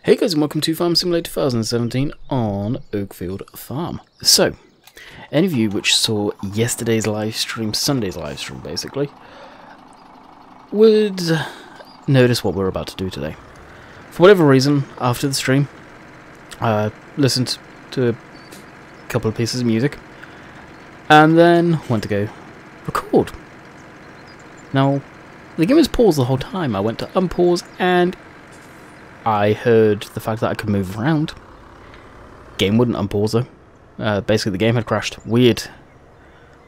Hey guys, and welcome to Farm Simulator 2017 on Oakfield Farm. So, any of you which saw yesterday's live stream, Sunday's live stream basically, would notice what we're about to do today. For whatever reason, after the stream, I listened to a couple of pieces of music, and then went to go record. Now, the game was paused the whole time. I went to unpause, and I heard the fact that I could move around. Game wouldn't unpause though. Basically the game had crashed. Weird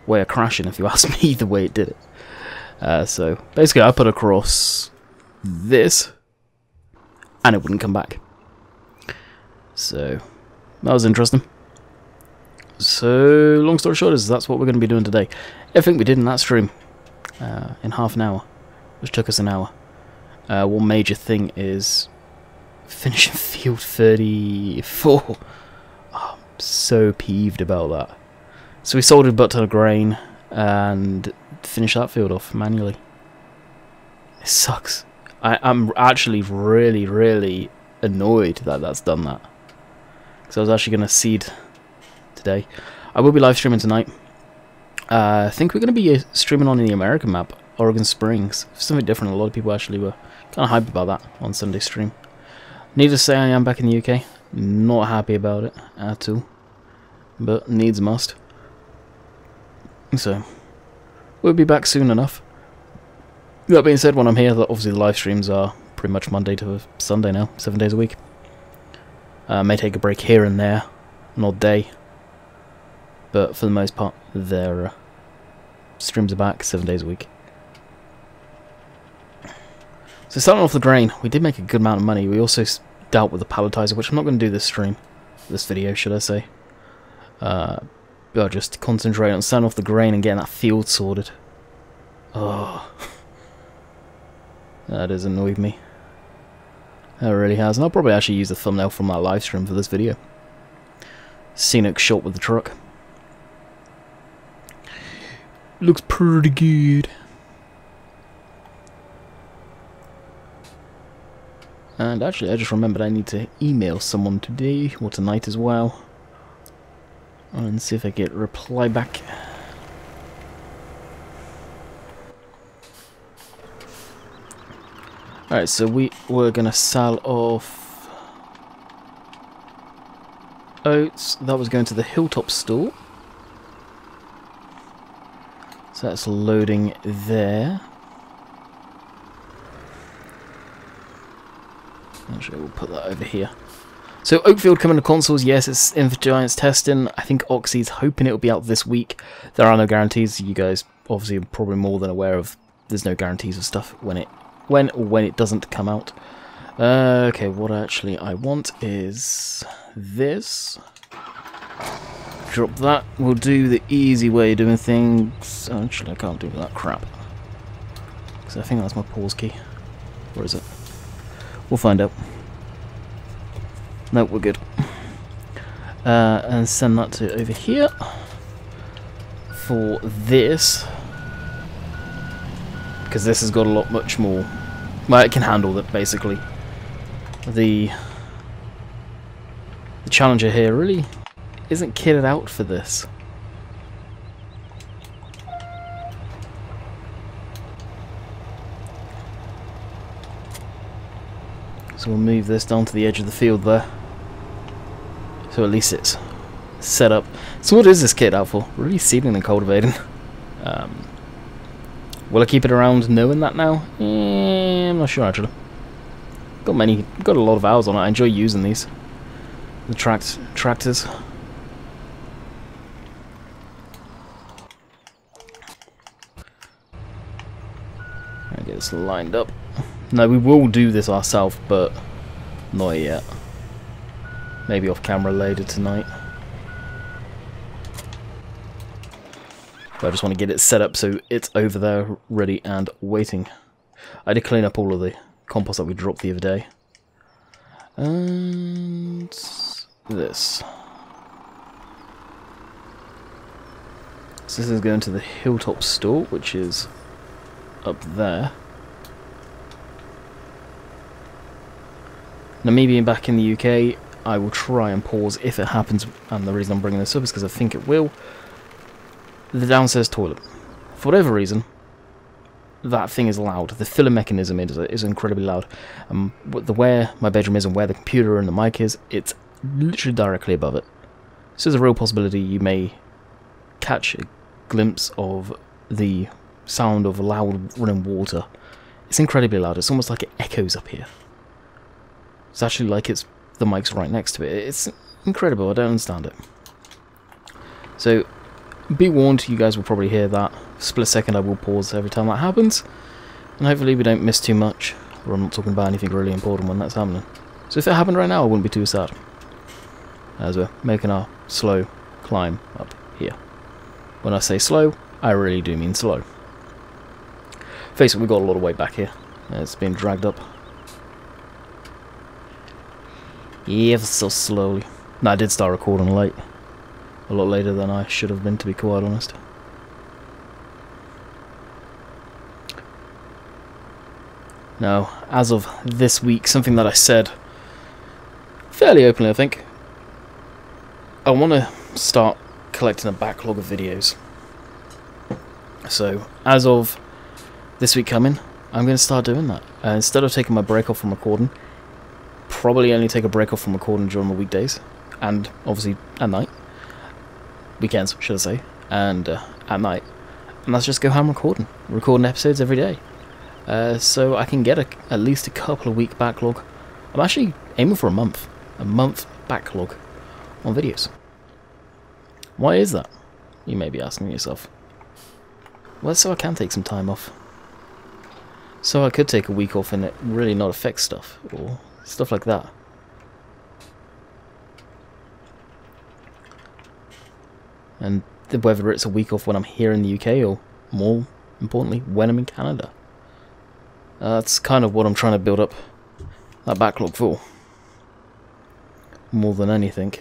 way of crashing if you ask me the way it did it. So basically I put across this and it wouldn't come back. So that was interesting. So long story short is that's what we're going to be doing today. Everything we did in that stream in half an hour, which took us an hour. One major thing is finishing field 34. Oh, I'm so peeved about that. So we sold a butt ton of grain and finished that field off manually. It sucks. I'm actually really annoyed that that's done that. Because I was actually going to seed today. I will be live streaming tonight. I think we're going to be streaming on the American map, Oregon Springs. Something different. A lot of people actually were kind of hyped about that on Sunday stream. Needless to say, I am back in the UK. Not happy about it at all, but needs must. So we'll be back soon enough. That being said, when I'm here, obviously the live streams are pretty much Monday to Sunday now, 7 days a week. May take a break here and there, an odd day, but for the most part, their streams are back 7 days a week. So starting off the grain, we did make a good amount of money. We also dealt with the palletizer, which I'm not going to do this stream, this video, should I say. I'll just concentrate on starting off the grain and getting that field sorted. Oh, that has annoyed me. That really has. And I'll probably actually use the thumbnail from that live stream for this video. Scenic shot with the truck. Looks pretty good. And actually, I just remembered I need to email someone today, or tonight as well, and see if I get a reply back. Alright, so we were going to sell off oats. That was going to the Hilltop store. So that's loading there. Actually, we'll put that over here. So Oakfield coming to consoles, yes, it's in for Giants testing. I think Oxy's hoping it'll be out this week. There are no guarantees. You guys obviously are probably more than aware of. There's no guarantees of stuff when it doesn't come out. Okay, what actually I want is this. Drop that. We'll do the easy way of doing things. Actually, I can't do that crap because I think that's my pause key. Where is it? We'll find out. No, we're good. And send that to over here for this, because this has got a lot much more. Well, it can handle that basically. The Challenger here really isn't kitted out for this. So we'll move this down to the edge of the field there. So at least it's set up. So what is this kit out for? Really seeding and cultivating. Will I keep it around knowing that now? I'm not sure actually. Got a lot of hours on it. I enjoy using these. The tractors. I'll get this lined up. No, we will do this ourselves, but not yet. Maybe off camera later tonight. But I just want to get it set up so it's over there, ready and waiting. I did clean up all of the compost that we dropped the other day. And this. So this is going to the Hilltop store, which is up there. Now, me being back in the UK, I will try and pause if it happens, and the reason I'm bringing this up is because I think it will. The downstairs toilet. For whatever reason, that thing is loud. The filler mechanism is incredibly loud. Where my bedroom is and where the computer and the mic is, it's literally directly above it. So there's a real possibility you may catch a glimpse of the sound of loud running water. It's incredibly loud. It's almost like it echoes up here. It's actually like the mic's right next to it. It's incredible. I don't understand it. So, be warned, you guys will probably hear that. Split second, I will pause every time that happens. And hopefully we don't miss too much, or I'm not talking about anything really important when that's happening. So if it happened right now, I wouldn't be too sad. As we're making our slow climb up here. When I say slow, I really do mean slow. Face it, we've got a lot of weight back here. It's being dragged up. Ever so slowly. No, I did start recording late. A lot later than I should have been, to be quite honest. Now, as of this week, something that I said fairly openly, I think, I want to start collecting a backlog of videos. So, as of this week coming, I'm going to start doing that. Instead of taking my break off from recording, probably only take a break off from recording during the weekdays, and obviously at night. Weekends, should I say, and at night. And that's just go home recording episodes every day. So I can get at least a couple of week backlog. I'm actually aiming for a month backlog on videos. Why is that? You may be asking yourself. Well, so I can take some time off. So I could take a week off and it really not affect stuff, or stuff like that. And whether it's a week off when I'm here in the UK, or more importantly, when I'm in Canada. That's kind of what I'm trying to build up that backlog for. More than anything.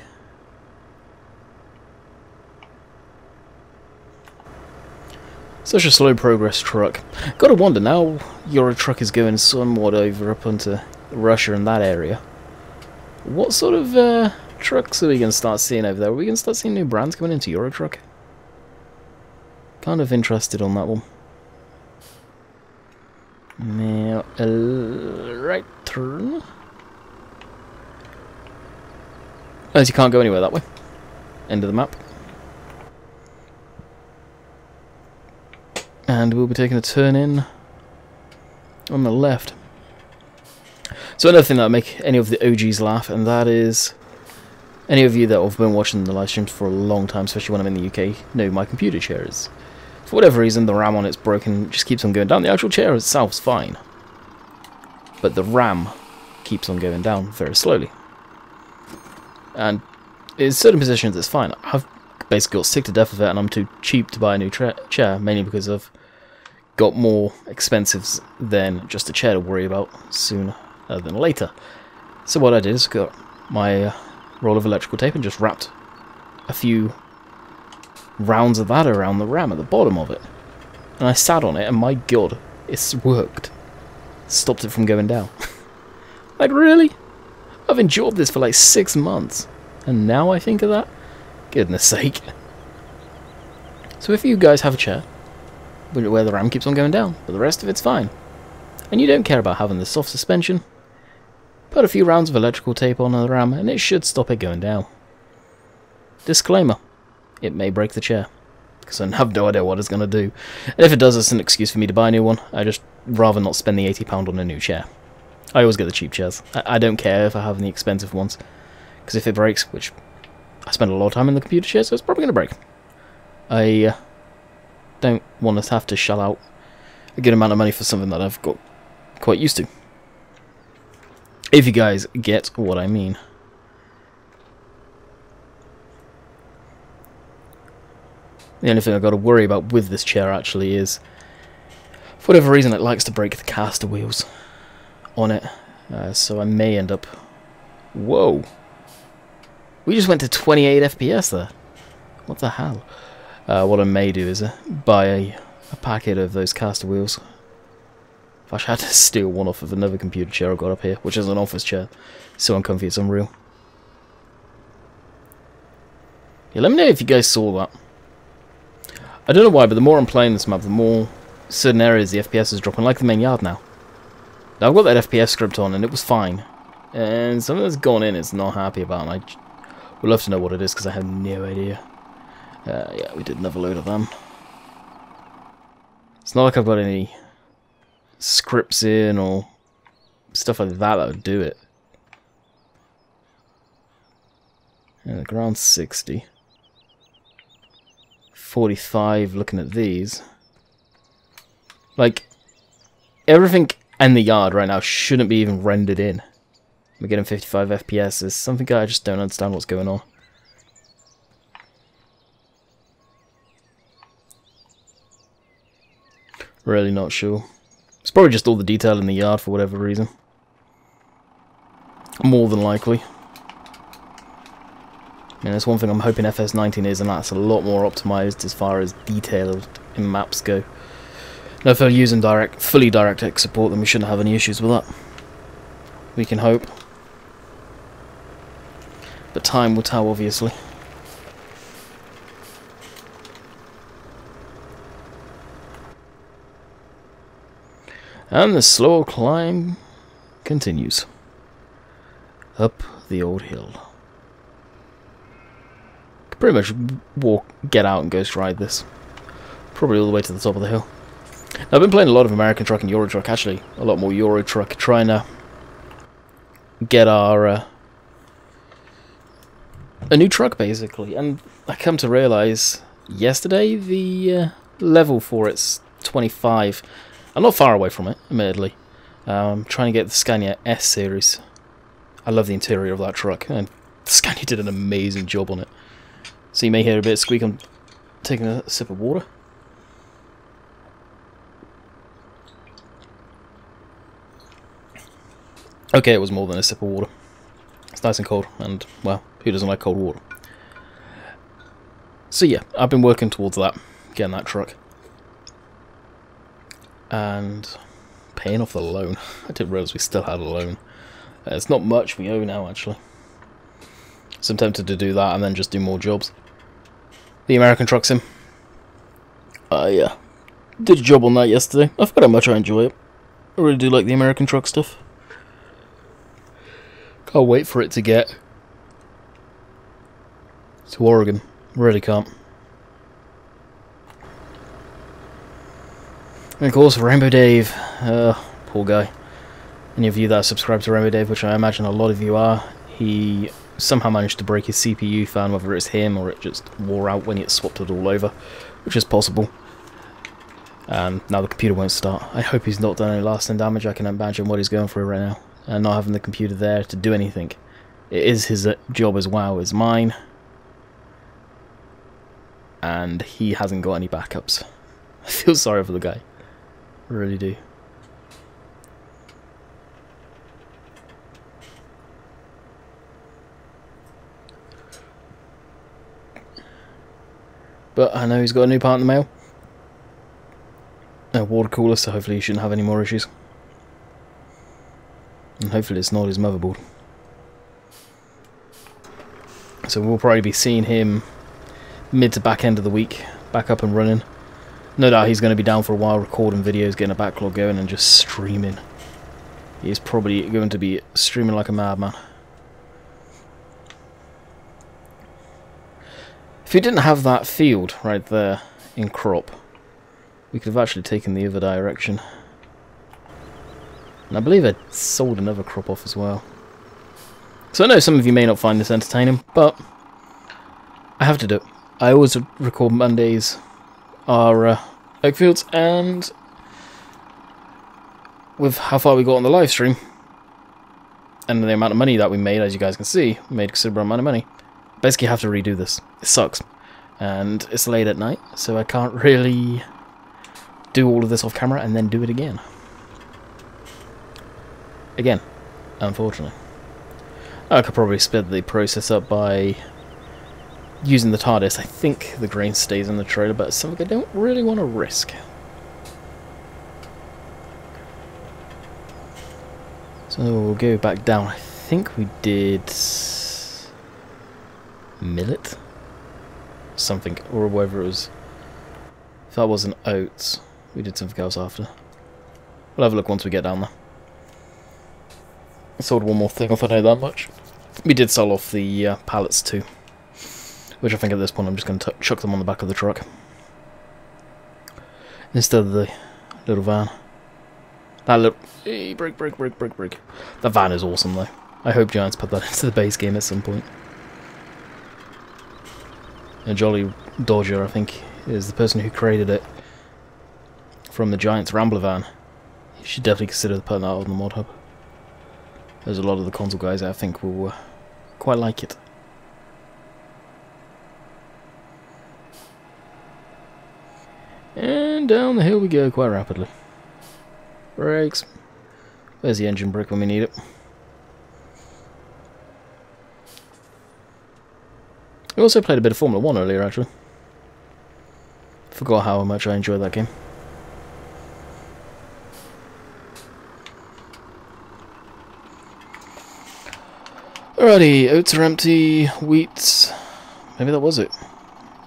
Such a slow progress truck. Gotta wonder, now your truck is going somewhat over up into Russia and that area. What sort of trucks are we going to start seeing over there? Are we going to start seeing new brands coming into Euro Truck? Kind of interested on that one. Now, right turn. As you can't go anywhere that way. End of the map. And we'll be taking a turn in on the left. So another thing that will make any of the OGs laugh, and that is, any of you that have been watching the live streams for a long time, especially when I'm in the UK, know my computer chair is, for whatever reason, the RAM on it's broken, just keeps on going down. The actual chair itself's fine, but the RAM keeps on going down very slowly. And in certain positions it's fine. I've basically got sick to death of it, and I'm too cheap to buy a new chair, mainly because I've got more expensives than just a chair to worry about sooner than later. So what I did is got my roll of electrical tape and just wrapped a few rounds of that around the RAM at the bottom of it. And I sat on it, and my god, it's worked. Stopped it from going down. Like, really? I've endured this for like 6 months, and now I think of that? Goodness sake. So if you guys have a chair where the RAM keeps on going down, but the rest of it's fine, and you don't care about having the soft suspension, put a few rounds of electrical tape on the RAM and it should stop it going down. Disclaimer, it may break the chair, because I have no idea what it's going to do. And if it does, it's an excuse for me to buy a new one. I just rather not spend the £80 on a new chair. I always get the cheap chairs. I don't care if I have the expensive ones, because if it breaks, which I spend a lot of time in the computer chair, so it's probably going to break. I don't want to have to shell out a good amount of money for something that I've got quite used to. If you guys get what I mean. The only thing I've got to worry about with this chair actually is, for whatever reason, it likes to break the caster wheels on it. So I may end up... Whoa! We just went to 28 FPS there. What the hell? What I may do is buy a packet of those caster wheels. If I had to steal one off of another computer chair I've got up here, which is an office chair. So uncomfy, it's unreal. Yeah, let me know if you guys saw that. I don't know why, but the more I'm playing this map, the more certain areas the FPS is dropping, like the main yard now. Now I've got that FPS script on and it was fine. And something that's gone in it's not happy about, and I would love to know what it is because I have no idea. Yeah, we did another load of them. It's not like I've got any scripts in or stuff like that would do it. Yeah, ground 60. 45 looking at these. Like, everything in the yard right now shouldn't be even rendered in. We're getting 55 FPS. There's something I just don't understand what's going on. Really not sure. It's probably just all the detail in the yard for whatever reason. More than likely. And that's one thing I'm hoping FS19 is, and that's a lot more optimized as far as detailed in maps go. Now if they're using fully DirectX support, then we shouldn't have any issues with that. We can hope. But time will tell, obviously. And the slow climb continues. Up the old hill. Could pretty much get out and ghost ride this. Probably all the way to the top of the hill. Now, I've been playing a lot of American Truck and Euro Truck, actually. A lot more Euro Truck, trying to get our... a new truck, basically. And I come to realise, yesterday, the level for it's 25. I'm not far away from it, admittedly. I'm trying to get the Scania S series. I love the interior of that truck, and Scania did an amazing job on it. So you may hear a bit of squeak. I'm taking a sip of water. Okay, it was more than a sip of water. It's nice and cold, and, well, who doesn't like cold water? So yeah, I've been working towards that, getting that truck. And paying off the loan. I didn't realise we still had a loan. It's not much we owe now, actually. So I'm tempted to do that and then just do more jobs. The American Truck Sim. I did a job on that yesterday. I forgot how much I enjoy it. I really do like the American truck stuff. Can't wait for it to get to Oregon. Really can't. And of course, Rainbow Dave. Poor guy. Any of you that are subscribed to Rainbow Dave, which I imagine a lot of you are, he somehow managed to break his CPU fan, whether it's him or it just wore out when he swapped it all over, which is possible. And now the computer won't start. I hope he's not done any lasting damage. I can imagine what he's going through right now. And not having the computer there to do anything. It is his job as well as mine. And he hasn't got any backups. I feel sorry for the guy. I really do. But I know he's got a new part in the mail. A water cooler, so hopefully he shouldn't have any more issues. And hopefully it's not his motherboard. So we'll probably be seeing him mid to back end of the week, back up and running. No doubt he's going to be down for a while recording videos, getting a backlog going and just streaming. He's probably going to be streaming like a madman. If we didn't have that field right there in crop, we could have actually taken the other direction. And I believe I sold another crop off as well. So I know some of you may not find this entertaining, but I have to do it. I always record Mondays our Oakfields, and with how far we got on the live stream, and the amount of money that we made, as you guys can see, we made a considerable amount of money. Basically have to redo this. It sucks. And it's late at night, so I can't really do all of this off camera and then do it again. Again, unfortunately. I could probably speed the process up by using the TARDIS. I think the grain stays in the trailer, but it's something I don't really want to risk. So we'll go back down. I think we did millet? Something, or whatever it was. If that wasn't oats, we did something else after. We'll have a look once we get down there. I sold one more thing, if I know that much. We did sell off the pallets too. Which I think at this point I'm just going to chuck them on the back of the truck. Instead of the little van. That little... Hey, brake. That van is awesome though. I hope Giants put that into the base game at some point. And Jolly Dodger, I think, is the person who created it. From the Giants Rambler van. You should definitely consider putting that on the mod hub. There's a lot of the console guys I think will quite like it. And down the hill we go quite rapidly. Brakes. Where's the engine brake when we need it? We also played a bit of Formula 1 earlier, actually. Forgot how much I enjoyed that game. Alrighty, oats are empty, wheat, maybe that was it.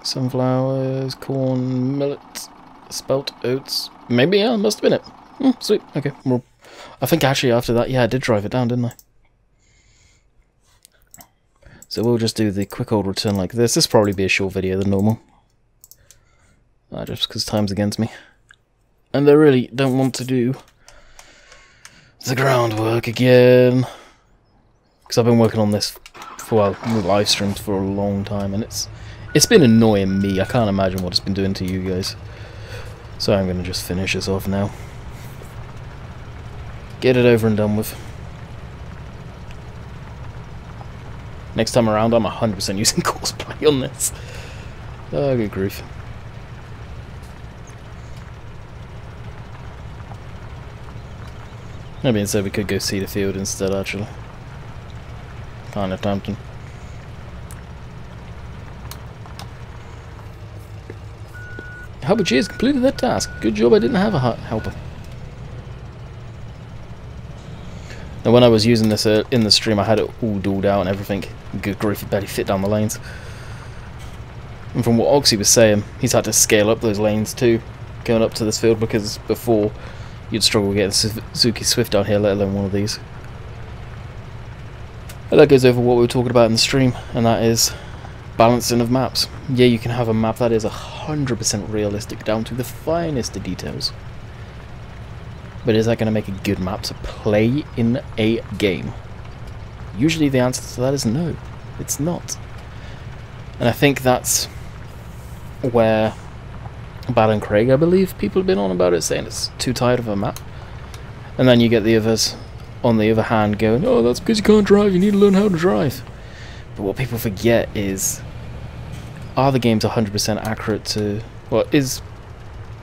Sunflowers, corn, millet, spelt, oats, maybe, yeah, must have been it. Sweet, okay. Well, I think actually after that, yeah, I did drive it down, didn't I? So we'll just do the quick old return like this. This will probably be a short video than normal. Just because time's against me. And I really don't want to do the groundwork again. Because I've been working on this for, well, with live streams for a long time, and it's been annoying me. I can't imagine what it's been doing to you guys. So I'm going to just finish this off now. Get it over and done with. Next time around, I'm 100% using cosplay on this. Oh, good grief. Maybe instead we could go see the field instead, actually. Kind of tempting. Helper G has completed their task. Good job I didn't have a helper. Now when I was using this in the stream, I had it all dooled out and everything. Good grief, it barely fit down the lanes. And from what Oxy was saying, he's had to scale up those lanes too, going up to this field, because before you'd struggle getting Suzuki Swift down here, let alone one of these. And that goes over what we were talking about in the stream, and that is balancing of maps. Yeah, you can have a map that is 100% realistic down to the finest of details. But is that going to make a good map to play in a game? Usually the answer to that is no, it's not. And I think that's where Bad and Craig, I believe, people have been on about it, saying it's too tight of a map. And then you get the others, on the other hand, going, oh, that's because you can't drive, you need to learn how to drive. But what people forget is, are the games 100% accurate to... Well, is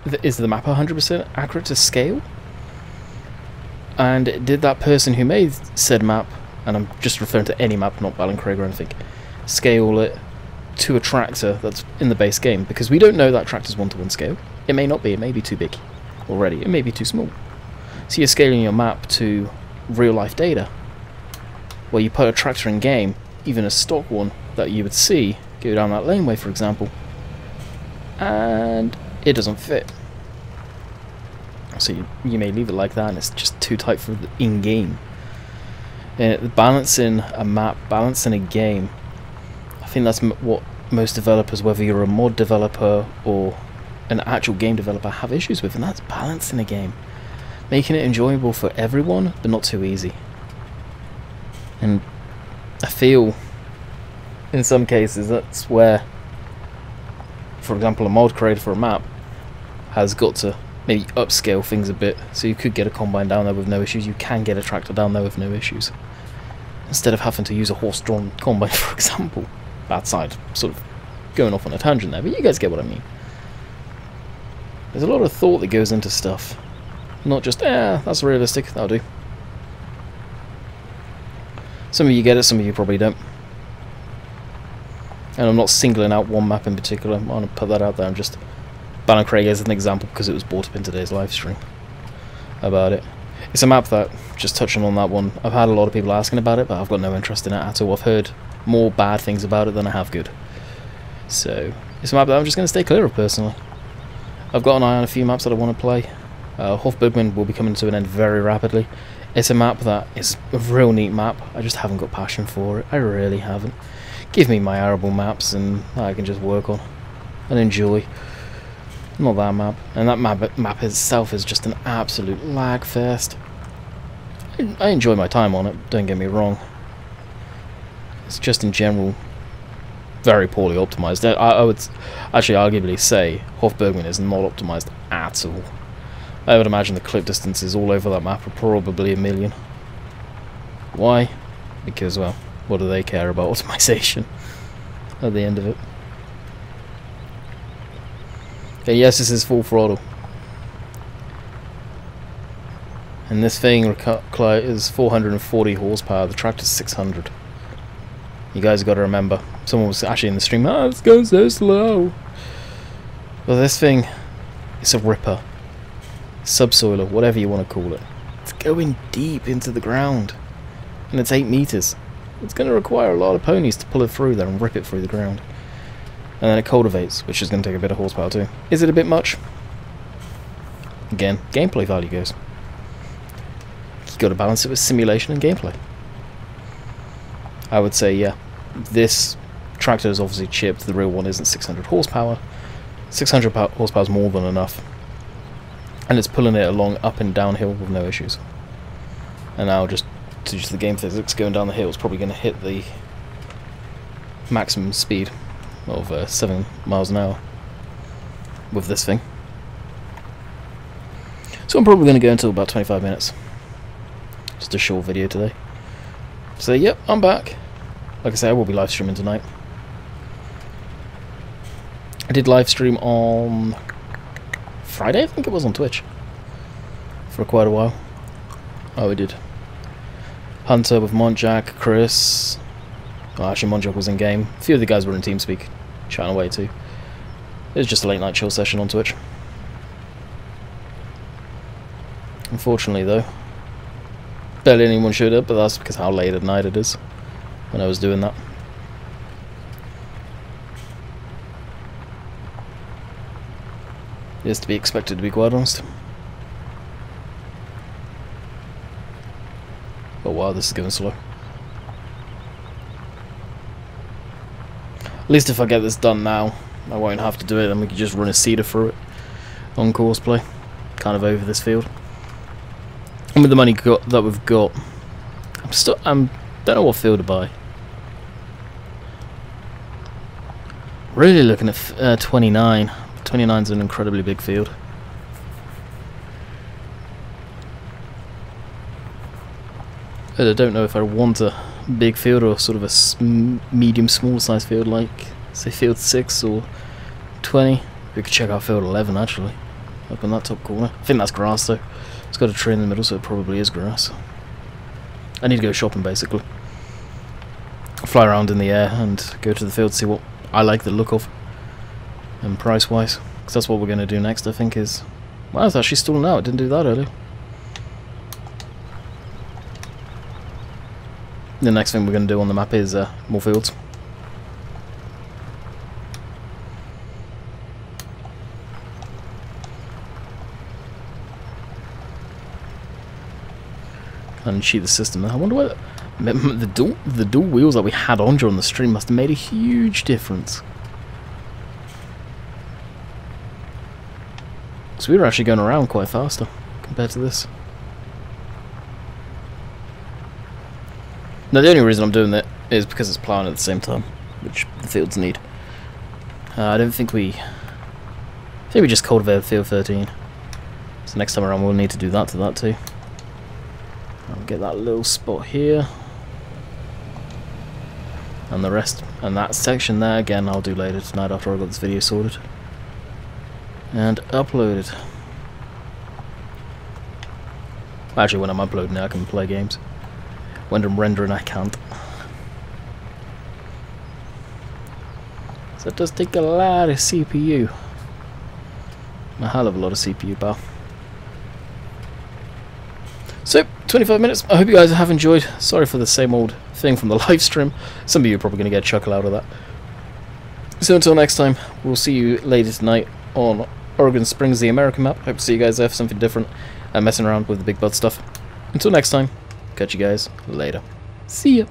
the map 100% accurate to scale? And did that person who made said map, and I'm just referring to any map, not Bal and Craig or anything, scale it to a tractor that's in the base game? Because we don't know that tractor's one-to-one scale. It may not be, it may be too big already, it may be too small. So you're scaling your map to real-life data, where you put a tractor in game, even a stock one that you would see go down that laneway, for example, and it doesn't fit. So you may leave it like that and it's just too tight for the in-game. Balancing a map, balancing a game, I think that's what most developers, whether you're a mod developer or an actual game developer, have issues with, and that's balancing a game. Making it enjoyable for everyone, but not too easy. And I feel, in some cases, that's where, for example, a mod creator for a map has got to maybe upscale things a bit, so you could get a combine down there with no issues, you can get a tractor down there with no issues. Instead of having to use a horse-drawn combine, for example. Bad side, sort of going off on a tangent there, but you guys get what I mean. There's a lot of thought that goes into stuff. Not just, that's realistic, that'll do. Some of you get it, some of you probably don't. And I'm not singling out one map in particular, I'm going to put that out there, I'm just... Bal and Craig as an example because it was brought up in today's live stream about it. It's a map that, just touching on that one, I've had a lot of people asking about it, but I've got no interest in it at all. I've heard more bad things about it than I have good. So, it's a map that I'm just going to stay clear of, personally. I've got an eye on a few maps that I want to play. Hofburgman will be coming to an end very rapidly. It's a map that is a real neat map. I just haven't got passion for it. I really haven't. Give me my arable maps and I can just work on and enjoy. Not that map. And that map itself is just an absolute lag fest. I enjoy my time on it, don't get me wrong. It's just in general very poorly optimized. I would actually arguably say Hofburgman is not optimized at all. I would imagine the clip distances all over that map are probably 1,000,000. Why? Because, well, what do they care about optimization at the end of it? Okay, yes, this is full throttle. And this thing is 440 horsepower, the tractor's 600. You guys got to remember, someone was actually in the stream, oh, it's going so slow. But this thing, it's a ripper. Subsoiler, whatever you want to call it. It's going deep into the ground. And it's 8 meters. It's going to require a lot of ponies to pull it through there and rip it through the ground. And then it cultivates, which is going to take a bit of horsepower too. Is it a bit much? Again, gameplay value goes. You've got to balance it with simulation and gameplay. I would say, yeah, this tractor is obviously chipped. The real one isn't 600 horsepower. 600 horsepower is more than enough. And it's pulling it along up and downhill with no issues. And now just due to the game physics, going down the hill is probably going to hit the maximum speed of 7 miles an hour with this thing. So I'm probably going to go until about 25 minutes. Just a short video today. So yep, I'm back. Like I say, I will be live streaming tonight. I did live stream on Friday, I think it was, on Twitch for quite a while. Oh, we did Hunter with Montjack, Chris. Well, actually, Montjack was in game. A few of the guys were in TeamSpeak, chatting away too. It was just a late night chill session on Twitch. Unfortunately, though, barely anyone showed up, but that's because how late at night it is when I was doing that. It is to be expected, to be quite honest. Oh wow, this is going slow. At least if I get this done now, I won't have to do it, and we can just run a seeder through it on course play, kind of over this field. And with the money that we've got, don't know what field to buy. Really looking at 29. 29 is an incredibly big field. I don't know if I want a big field or sort of a medium small size field like, say, field 6 or 20. We could check out field 11 actually, up in that top corner. I think that's grass though. It's got a tree in the middle, so it probably is grass. I need to go shopping basically. Fly around in the air and go to the field to see what I like the look of. And price wise, because that's what we're going to do next, I think, is... Wow, it's actually stalling out, didn't do that earlier. The next thing we're going to do on the map is more fields. And cheat the system. I wonder why the dual wheels that we had on during the stream must have made a huge difference. So we were actually going around quite faster compared to this. Now the only reason I'm doing that is because it's ploughing at the same time, which the fields need. I don't think we... I think we just cultivated field 13. So next time around we'll need to do that to that too. I'll get that little spot here. And the rest, and that section there, again, I'll do later tonight after I've got this video sorted. And uploaded. Actually, when I'm uploading it, I can play games. When I'm rendering, I can't. So it does take a lot of CPU. A hell of a lot of CPU power. So, 25 minutes. I hope you guys have enjoyed. Sorry for the same old thing from the live stream. Some of you are probably going to get a chuckle out of that. So until next time, we'll see you later tonight on Oregon Springs, the American map. Hope to see you guys there for something different and messing around with the big butt stuff. Until next time, catch you guys later. See ya.